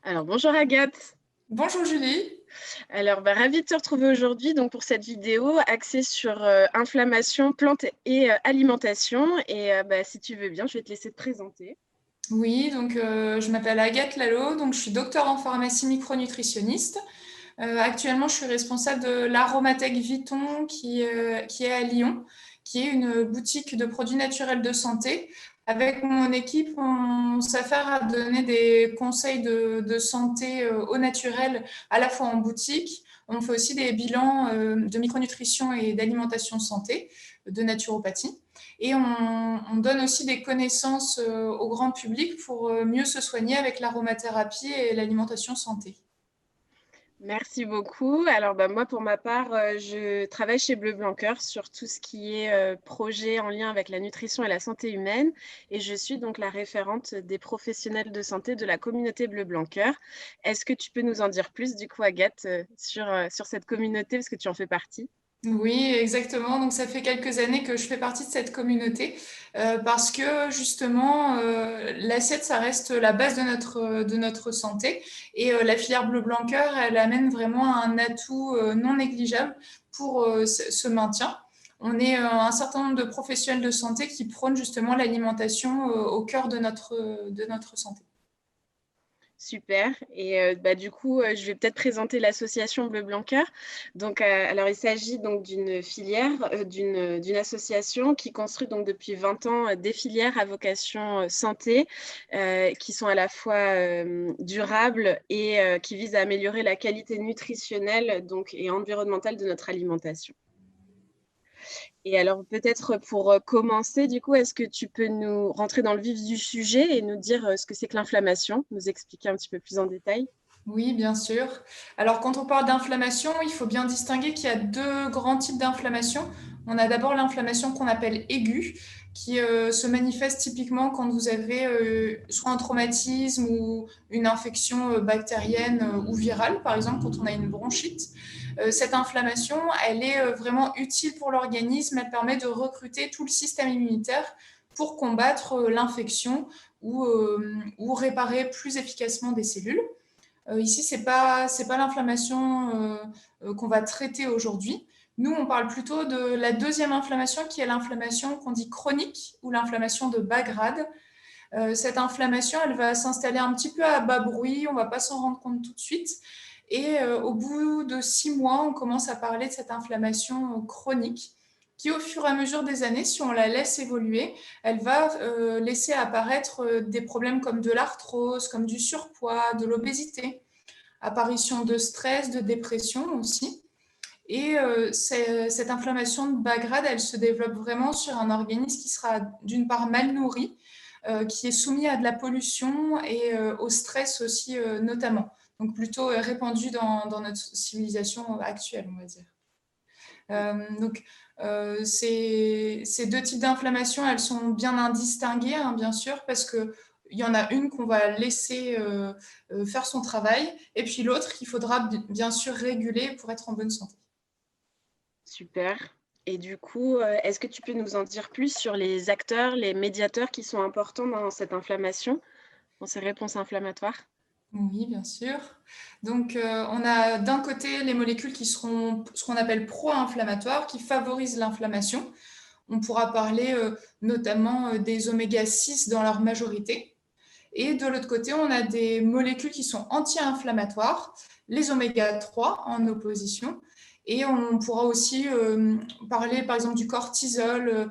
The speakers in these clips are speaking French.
Alors, bonjour Agathe. Bonjour Julie. Alors, ravie de te retrouver aujourd'hui donc, pour cette vidéo axée sur inflammation, plantes et alimentation. Et si tu veux bien, je vais te laisser te présenter. Oui, je m'appelle Agathe Lalo, donc je suis docteur en pharmacie micronutritionniste. Actuellement, je suis responsable de l'Aromathèque Viton qui est à Lyon, qui est une boutique de produits naturels de santé. Avec mon équipe, on s'affaire à donner des conseils de santé au naturel, à la fois en boutique. On fait aussi des bilans de micronutrition et d'alimentation santé, de naturopathie. Et on donne aussi des connaissances au grand public pour mieux se soigner avec l'aromathérapie et l'alimentation santé. Merci beaucoup. Alors, moi, pour ma part, je travaille chez Bleu Blanc Cœur sur tout ce qui est projet en lien avec la nutrition et la santé humaine. Et je suis donc la référente des professionnels de santé de la communauté Bleu Blanc Cœur. Est-ce que tu peux nous en dire plus, du coup, Agathe, sur cette communauté, parce que tu en fais partie? Oui, exactement. Donc ça fait quelques années que je fais partie de cette communauté parce que justement l'assiette, ça reste la base de notre santé et la filière bleu blanc cœur, elle amène vraiment un atout non négligeable pour ce maintien. On est un certain nombre de professionnels de santé qui prônent justement l'alimentation au cœur de notre santé. Super. Et du coup, je vais peut-être présenter l'association Bleu Blanc Cœur. Donc, alors, il s'agit donc d'une filière, d'une association qui construit donc depuis 20 ans des filières à vocation santé, qui sont à la fois durables et qui visent à améliorer la qualité nutritionnelle donc, et environnementale de notre alimentation. Et alors, peut-être pour commencer, du coup, est-ce que tu peux nous rentrer dans le vif du sujet et nous dire ce que c'est que l'inflammation, nous expliquer un petit peu plus en détail? Oui, bien sûr. Alors, quand on parle d'inflammation, il faut bien distinguer qu'il y a deux grands types d'inflammation. On a d'abord l'inflammation qu'on appelle aiguë, qui se manifeste typiquement quand vous avez soit un traumatisme ou une infection bactérienne ou virale, par exemple quand on a une bronchite. Cette inflammation, elle est vraiment utile pour l'organisme. Elle permet de recruter tout le système immunitaire pour combattre l'infection ou réparer plus efficacement des cellules. Ici, c'est pas l'inflammation qu'on va traiter aujourd'hui. Nous, on parle plutôt de la deuxième inflammation, qui est l'inflammation qu'on dit chronique ou l'inflammation de bas grade. Cette inflammation, elle va s'installer un petit peu à bas bruit, on ne va pas s'en rendre compte tout de suite. Et au bout de 6 mois, on commence à parler de cette inflammation chronique qui, au fur et à mesure des années, si on la laisse évoluer, elle va laisser apparaître des problèmes comme de l'arthrose, comme du surpoids, de l'obésité, apparition de stress, de dépression aussi. Et cette inflammation de bas grade, elle se développe vraiment sur un organisme qui sera d'une part mal nourri, qui est soumis à de la pollution et au stress aussi notamment. Donc plutôt répandu dans notre civilisation actuelle, on va dire. Donc ces deux types d'inflammation, elles sont bien indistinguées, hein, bien sûr, parce que il y en a une qu'on va laisser faire son travail, et puis l'autre qu'il faudra bien sûr réguler pour être en bonne santé. Super. Et du coup, est-ce que tu peux nous en dire plus sur les acteurs, les médiateurs qui sont importants dans cette inflammation, dans ces réponses inflammatoires? Oui, bien sûr. Donc, on a d'un côté les molécules qui seront ce qu'on appelle pro-inflammatoires, qui favorisent l'inflammation. On pourra parler notamment des oméga 6 dans leur majorité. Et de l'autre côté, on a des molécules qui sont anti-inflammatoires, les oméga 3 en opposition. Et on pourra aussi parler par exemple du cortisol.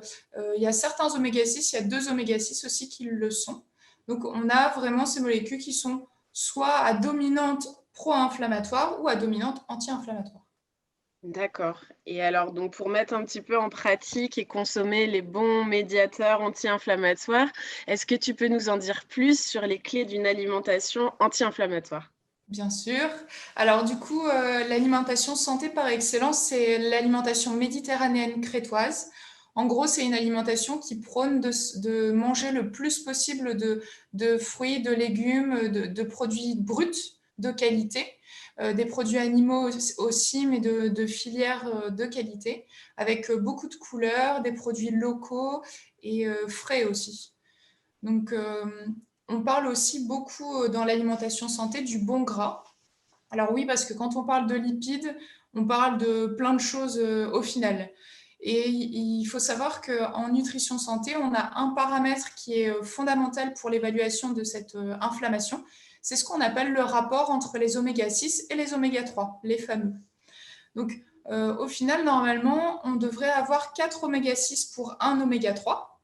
Il y a certains oméga 6, il y a deux oméga 6 aussi qui le sont. Donc on a vraiment ces molécules qui sont soit à dominante pro-inflammatoire ou à dominante anti-inflammatoire. D'accord. Et alors, donc, pour mettre un petit peu en pratique et consommer les bons médiateurs anti-inflammatoires, est-ce que tu peux nous en dire plus sur les clés d'une alimentation anti-inflammatoire? Bien sûr. Alors du coup, l'alimentation santé par excellence, c'est l'alimentation méditerranéenne crétoise. En gros, c'est une alimentation qui prône de manger le plus possible de fruits, de légumes, de produits bruts de qualité, des produits animaux aussi, mais de filières de qualité, avec beaucoup de couleurs, des produits locaux et frais aussi. Donc, on parle aussi beaucoup dans l'alimentation santé du bon gras. Alors oui, parce que quand on parle de lipides, on parle de plein de choses au final. Et il faut savoir qu'en nutrition santé, on a un paramètre qui est fondamental pour l'évaluation de cette inflammation. C'est ce qu'on appelle le rapport entre les oméga 6 et les oméga 3, les fameux. Donc, au final, normalement, on devrait avoir 4 oméga 6 pour 1 oméga 3.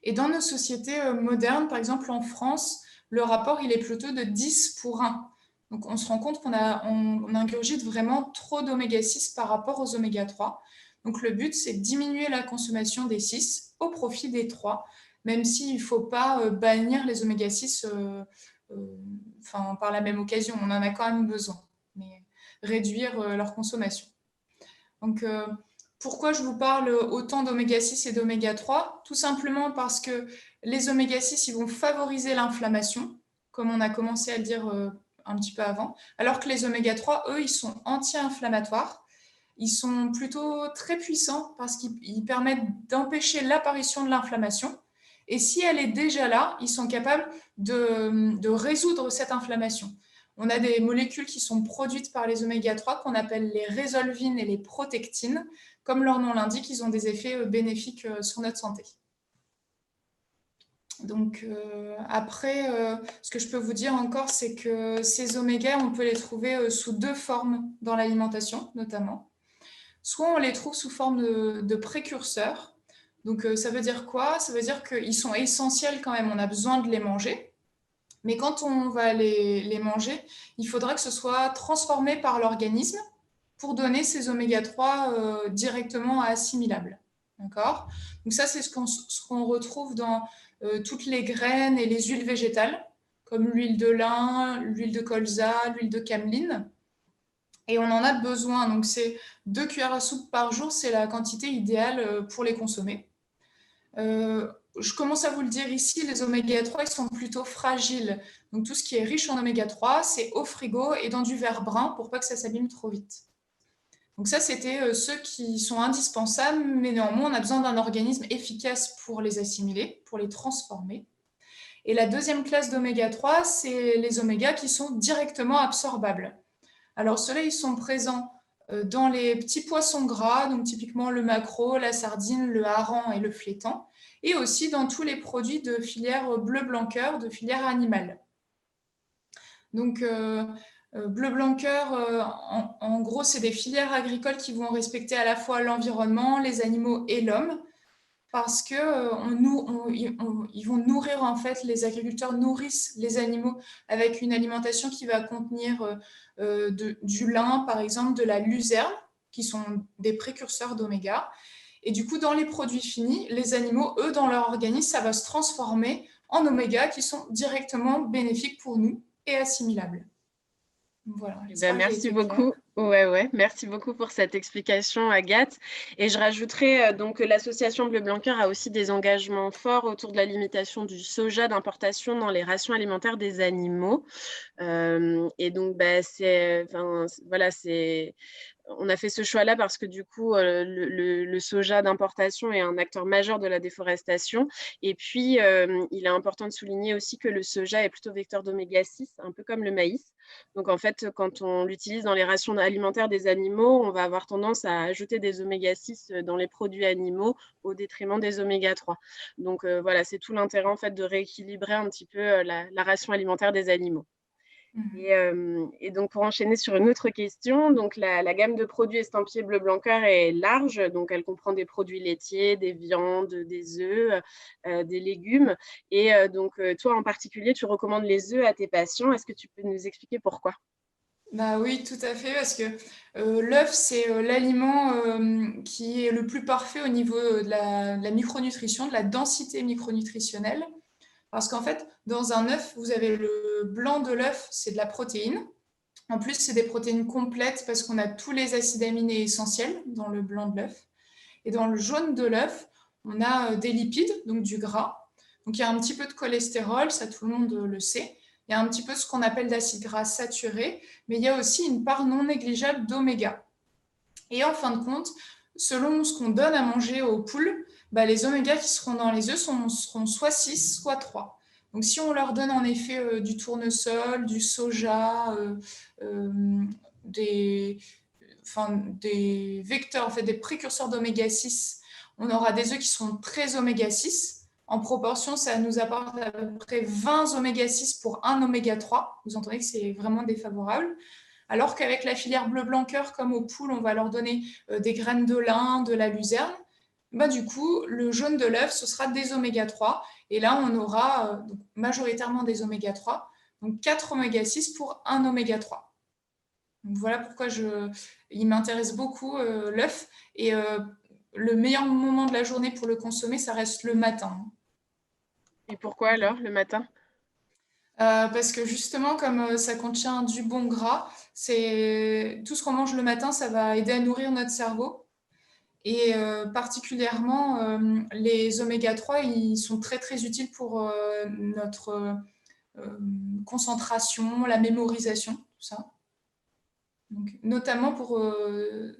Et dans nos sociétés modernes, par exemple en France, le rapport il est plutôt de 10 pour 1. Donc on se rend compte on ingurgite vraiment trop d'oméga 6 par rapport aux oméga 3. Donc le but, c'est de diminuer la consommation des 6 au profit des 3, même s'il ne faut pas bannir les oméga 6 par la même occasion. On en a quand même besoin, mais réduire leur consommation. Donc, pourquoi je vous parle autant d'oméga 6 et d'oméga 3? Tout simplement parce que les oméga 6, ils vont favoriser l'inflammation, comme on a commencé à le dire un petit peu avant, alors que les oméga 3, eux, ils sont anti-inflammatoires. Ils sont plutôt très puissants parce qu'ils permettent d'empêcher l'apparition de l'inflammation. Et si elle est déjà là, ils sont capables de résoudre cette inflammation. On a des molécules qui sont produites par les oméga 3 qu'on appelle les résolvines et les protectines. Comme leur nom l'indique, ils ont des effets bénéfiques sur notre santé. Donc après, ce que je peux vous dire encore, c'est que ces oméga, on peut les trouver sous 2 formes dans l'alimentation, notamment. Soit on les trouve sous forme de précurseurs. Donc ça veut dire quoi? Ça veut dire qu'ils sont essentiels quand même, on a besoin de les manger. Mais quand on va les manger, il faudra que ce soit transformé par l'organisme pour donner ces oméga 3 directement assimilables. D'accord? Donc ça, c'est ce qu'on retrouve dans toutes les graines et les huiles végétales, comme l'huile de lin, l'huile de colza, l'huile de cameline. Et on en a besoin. Donc c'est 2 cuillères à soupe par jour, c'est la quantité idéale pour les consommer. Je commence à vous le dire ici, les oméga 3, ils sont plutôt fragiles. Donc tout ce qui est riche en oméga 3, c'est au frigo et dans du verre brun pour pas que ça s'abîme trop vite. Donc ça, c'était ceux qui sont indispensables, mais néanmoins, on a besoin d'un organisme efficace pour les assimiler, pour les transformer. Et la deuxième classe d'oméga 3, c'est les oméga qui sont directement absorbables. Alors ceux-là, ils sont présents dans les petits poissons gras, donc typiquement le maquereau, la sardine, le hareng et le flétan, et aussi dans tous les produits de filière bleu blanc cœur, de filière animale. Donc bleu blanc cœur, en gros, c'est des filières agricoles qui vont respecter à la fois l'environnement, les animaux et l'homme, parce que ils vont nourrir, en fait, les agriculteurs nourrissent les animaux avec une alimentation qui va contenir du lin, par exemple, de la luzerne, qui sont des précurseurs d'oméga. Et du coup, dans les produits finis, les animaux, eux, dans leur organisme, ça va se transformer en oméga qui sont directement bénéfiques pour nous et assimilables. Voilà, Merci beaucoup. Ouais, merci beaucoup pour cette explication, Agathe. Et je rajouterais donc que l'association Bleu Blanc Cœur a aussi des engagements forts autour de la limitation du soja d'importation dans les rations alimentaires des animaux. Et donc, on a fait ce choix-là parce que du coup, le soja d'importation est un acteur majeur de la déforestation. Et puis, il est important de souligner aussi que le soja est plutôt vecteur d'oméga 6, un peu comme le maïs. Donc, en fait, quand on l'utilise dans les rations alimentaires des animaux, on va avoir tendance à ajouter des oméga 6 dans les produits animaux au détriment des oméga 3. Donc, voilà, c'est tout l'intérêt en fait de rééquilibrer un petit peu la ration alimentaire des animaux. Et donc, pour enchaîner sur une autre question, donc la gamme de produits estampillés Bleu Blanc Cœur est large. Donc, elle comprend des produits laitiers, des viandes, des œufs, des légumes. Et donc, toi, en particulier, tu recommandes les œufs à tes patients. Est-ce que tu peux nous expliquer pourquoi? Bah oui, tout à fait, parce que l'œuf, c'est l'aliment qui est le plus parfait au niveau de la micronutrition, de la densité micronutritionnelle. Parce qu'en fait, dans un œuf, vous avez le blanc de l'œuf, c'est de la protéine. En plus, c'est des protéines complètes parce qu'on a tous les acides aminés essentiels dans le blanc de l'œuf. Et dans le jaune de l'œuf, on a des lipides, donc du gras. Donc il y a un petit peu de cholestérol, ça tout le monde le sait. Il y a un petit peu ce qu'on appelle d'acides gras saturés, mais il y a aussi une part non négligeable d'oméga. Et en fin de compte, selon ce qu'on donne à manger aux poules, les oméga qui seront dans les œufs seront soit 6, soit 3. Donc, si on leur donne en effet du tournesol, du soja, des, des vecteurs, en fait, des précurseurs d'oméga 6, on aura des œufs qui sont très oméga 6. En proportion, ça nous apporte à peu près 20 oméga 6 pour un oméga 3. Vous entendez que c'est vraiment défavorable. Alors qu'avec la filière bleu blanc cœur, comme aux poules, on va leur donner des graines de lin, de la luzerne. Du coup, le jaune de l'œuf, ce sera des oméga 3. Et là, on aura donc, majoritairement des oméga 3. Donc 4 oméga 6 pour un oméga 3. Donc, voilà pourquoi il m'intéresse beaucoup l'œuf. Et le meilleur moment de la journée pour le consommer, ça reste le matin. Et pourquoi alors, le matin? Parce que justement, comme ça contient du bon gras, c'est tout ce qu'on mange le matin, ça va aider à nourrir notre cerveau. Et particulièrement, les oméga 3, ils sont très très utiles pour notre concentration, la mémorisation, tout ça. Donc, notamment pour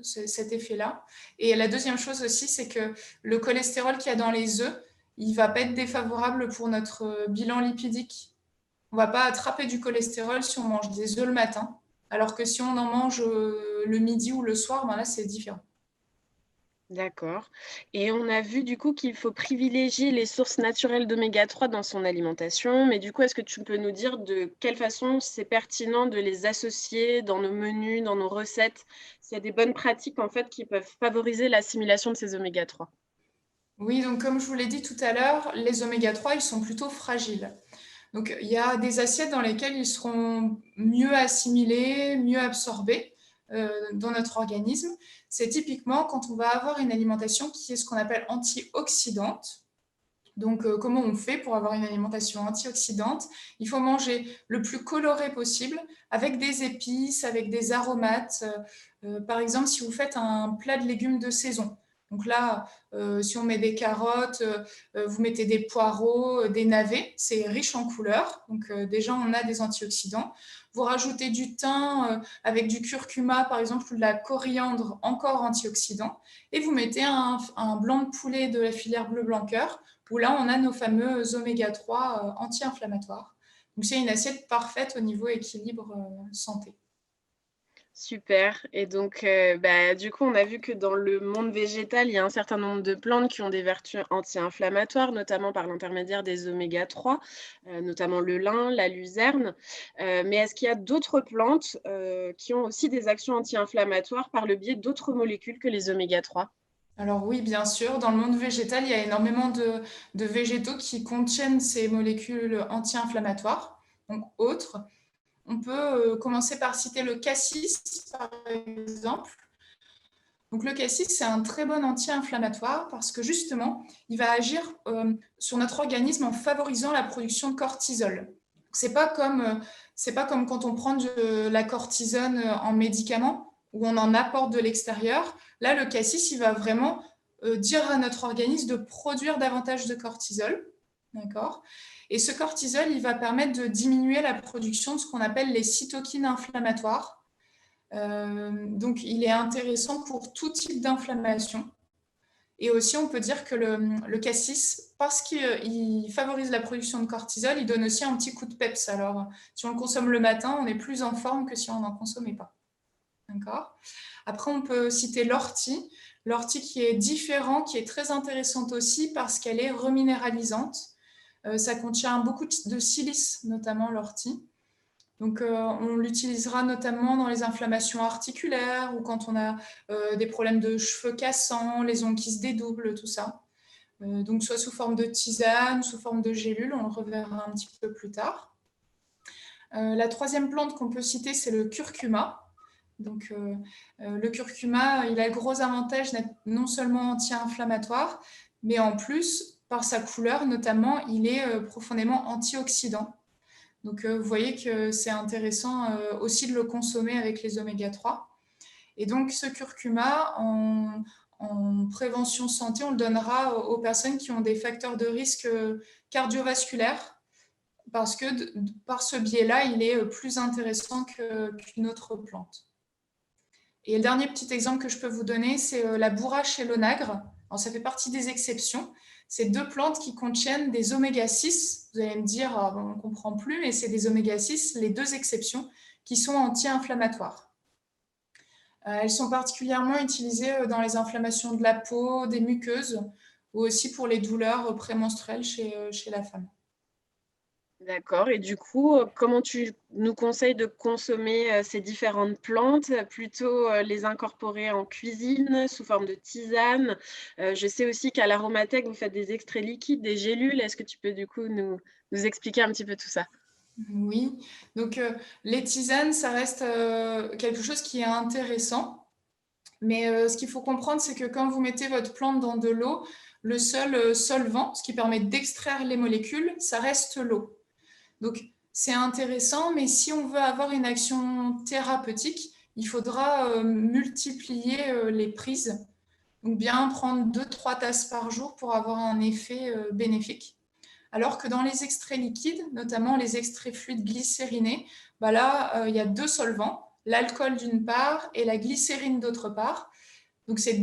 cet effet-là. Et la deuxième chose aussi, c'est que le cholestérol qu'il y a dans les œufs, il ne va pas être défavorable pour notre bilan lipidique. On ne va pas attraper du cholestérol si on mange des œufs le matin, alors que si on en mange le midi ou le soir, là, c'est différent. D'accord. Et on a vu du coup qu'il faut privilégier les sources naturelles d'oméga 3 dans son alimentation. Mais du coup, est-ce que tu peux nous dire de quelle façon c'est pertinent de les associer dans nos menus, dans nos recettes? S'il y a des bonnes pratiques en fait qui peuvent favoriser l'assimilation de ces oméga 3. Oui, donc comme je vous l'ai dit tout à l'heure, les oméga 3, ils sont plutôt fragiles. Donc il y a des assiettes dans lesquelles ils seront mieux assimilés, mieux absorbés dans notre organisme. C'est typiquement quand on va avoir une alimentation qui est ce qu'on appelle antioxydante. Donc, comment on fait pour avoir une alimentation antioxydante? Il faut manger le plus coloré possible, avec des épices, avec des aromates. Par exemple, si vous faites un plat de légumes de saison, donc là, si on met des carottes, vous mettez des poireaux, des navets, c'est riche en couleurs. Donc, déjà, on a des antioxydants. Vous rajoutez du thym avec du curcuma, par exemple, ou de la coriandre, encore antioxydant. Et vous mettez un blanc de poulet de la filière bleu blanc cœur, où là, on a nos fameux oméga 3 anti-inflammatoires. Donc, c'est une assiette parfaite au niveau équilibre santé. Super. Et donc, du coup, on a vu que dans le monde végétal, il y a un certain nombre de plantes qui ont des vertus anti-inflammatoires, notamment par l'intermédiaire des oméga 3, notamment le lin, la luzerne. Mais est-ce qu'il y a d'autres plantes qui ont aussi des actions anti-inflammatoires par le biais d'autres molécules que les oméga 3? Alors oui, bien sûr, dans le monde végétal, il y a énormément de végétaux qui contiennent ces molécules anti-inflammatoires, donc autres. On peut commencer par citer le cassis, par exemple. Donc le cassis, c'est un très bon anti-inflammatoire parce que justement, il va agir sur notre organisme en favorisant la production de cortisol. C'est pas comme quand on prend de la cortisone en médicament où on en apporte de l'extérieur. Là, le cassis, il va vraiment dire à notre organisme de produire davantage de cortisol. D'accord. Et ce cortisol, il va permettre de diminuer la production de ce qu'on appelle les cytokines inflammatoires. Donc, il est intéressant pour tout type d'inflammation. Et aussi, on peut dire que le cassis, parce qu'il favorise la production de cortisol, il donne aussi un petit coup de peps. Alors, si on le consomme le matin, on est plus en forme que si on n'en consommait pas. D'accord. Après, on peut citer l'ortie. L'ortie qui est différent, qui est très intéressante aussi parce qu'elle est reminéralisante. Ça contient beaucoup de silice, notamment l'ortie. Donc, on l'utilisera notamment dans les inflammations articulaires ou quand on a des problèmes de cheveux cassants, les ongles qui se dédoublent, tout ça. Donc, soit sous forme de tisane, sous forme de gélule, on le reverra un petit peu plus tard. La troisième plante qu'on peut citer, c'est le curcuma. Donc, le curcuma, il a le gros avantage d'être non seulement anti-inflammatoire, mais en plus, par sa couleur notamment, il est profondément antioxydant. Donc, vous voyez que c'est intéressant aussi de le consommer avec les oméga 3. Et donc, ce curcuma, en prévention santé, on le donnera aux personnes qui ont des facteurs de risque cardiovasculaires parce que par ce biais-là, il est plus intéressant qu'une autre plante. Et le dernier petit exemple que je peux vous donner, c'est la bourrache et l'onagre. Alors, ça fait partie des exceptions. c'est 2 plantes qui contiennent des oméga-6. Vous allez me dire, ah, bon, on ne comprend plus, mais c'est des oméga-6, les 2 exceptions, qui sont anti-inflammatoires. Elles sont particulièrement utilisées dans les inflammations de la peau, des muqueuses, ou aussi pour les douleurs prémenstruelles chez la femme. D'accord. Et du coup, comment tu nous conseilles de consommer ces différentes plantes? Plutôt les incorporer en cuisine sous forme de tisane? Je sais aussi qu'à l'aromathèque, vous faites des extraits liquides, des gélules. Est-ce que tu peux du coup nous expliquer un petit peu tout ça? Oui, donc les tisanes, ça reste quelque chose qui est intéressant. Mais ce qu'il faut comprendre, c'est que quand vous mettez votre plante dans de l'eau, le seul solvant, ce qui permet d'extraire les molécules, ça reste l'eau. Donc c'est intéressant, mais si on veut avoir une action thérapeutique, il faudra multiplier les prises. Donc bien prendre 2-3 tasses par jour pour avoir un effet bénéfique. Alors que dans les extraits liquides, notamment les extraits fluides glycérinés, bah là, il y a 2 solvants, l'alcool d'une part et la glycérine d'autre part. Donc, c'est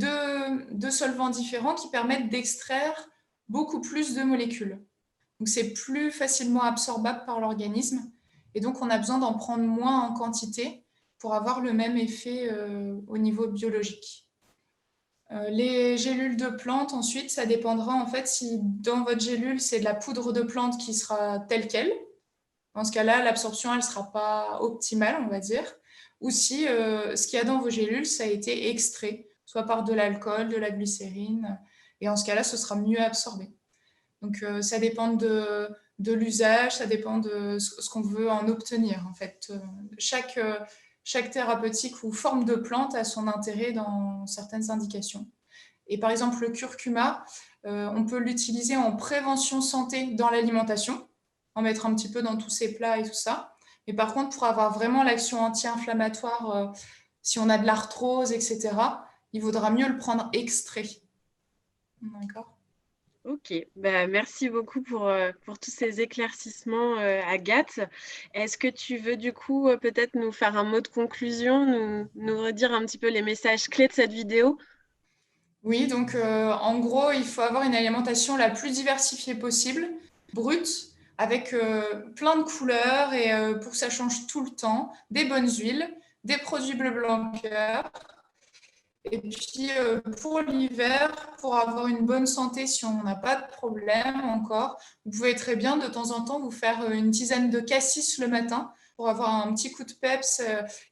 deux solvants différents qui permettent d'extraire beaucoup plus de molécules. Donc, c'est plus facilement absorbable par l'organisme. Et donc, on a besoin d'en prendre moins en quantité pour avoir le même effet au niveau biologique. Les gélules de plantes, ensuite, ça dépendra en fait si dans votre gélule, c'est de la poudre de plante qui sera telle qu'elle. Dans ce cas-là, l'absorption, elle ne sera pas optimale, on va dire. Ou si ce qu'il y a dans vos gélules, ça a été extrait, soit par de l'alcool, de la glycérine. Et en ce cas-là, ce sera mieux absorbé. Donc, ça dépend de l'usage, ça dépend de ce qu'on veut en obtenir. En fait, chaque thérapeutique ou forme de plante a son intérêt dans certaines indications. Et par exemple, le curcuma, on peut l'utiliser en prévention santé dans l'alimentation, en mettre un petit peu dans tous ces plats et tout ça. Mais par contre, pour avoir vraiment l'action anti-inflammatoire, si on a de l'arthrose, etc., il vaudra mieux le prendre extrait. D'accord. Ok, bah, merci beaucoup pour tous ces éclaircissements, Agathe. Est-ce que tu veux du coup peut-être nous faire un mot de conclusion, nous redire un petit peu les messages clés de cette vidéo? Oui, donc en gros, il faut avoir une alimentation la plus diversifiée possible, brute, avec plein de couleurs et pour que ça change tout le temps, des bonnes huiles, des produits bleu blanc cœur. Et puis pour l'hiver, pour avoir une bonne santé, si on n'a pas de problème encore, vous pouvez très bien de temps en temps vous faire une tisane de cassis le matin pour avoir un petit coup de peps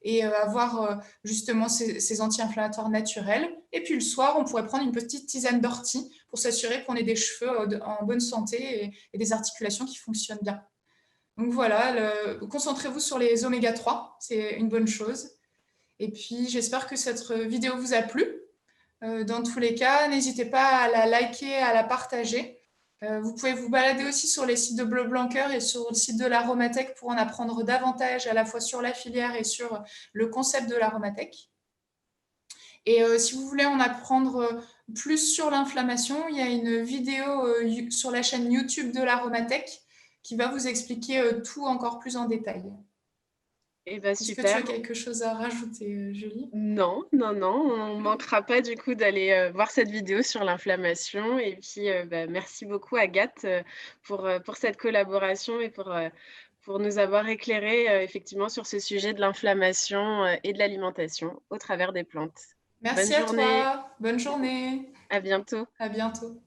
et avoir justement ces anti-inflammatoires naturels. Et puis le soir, on pourrait prendre une petite tisane d'ortie pour s'assurer qu'on ait des cheveux en bonne santé et des articulations qui fonctionnent bien. Donc voilà, concentrez-vous sur les oméga 3, c'est une bonne chose. Et puis, j'espère que cette vidéo vous a plu. Dans tous les cas, n'hésitez pas à la liker, à la partager. Vous pouvez vous balader aussi sur les sites de Bleu Blanc Cœur et sur le site de l'Aromathèque pour en apprendre davantage à la fois sur la filière et sur le concept de l'Aromathèque. Et si vous voulez en apprendre plus sur l'inflammation, il y a une vidéo sur la chaîne YouTube de l'Aromathèque qui va vous expliquer tout encore plus en détail. Eh ben Est-ce que tu super. as quelque chose à rajouter, Julie? Non, non, non, on manquera pas du coup d'aller voir cette vidéo sur l'inflammation. Et puis, bah, merci beaucoup Agathe pour cette collaboration et pour nous avoir éclairé effectivement sur ce sujet de l'inflammation et de l'alimentation au travers des plantes. Bonne Merci à journée, toi. Bonne journée. à bientôt. À bientôt.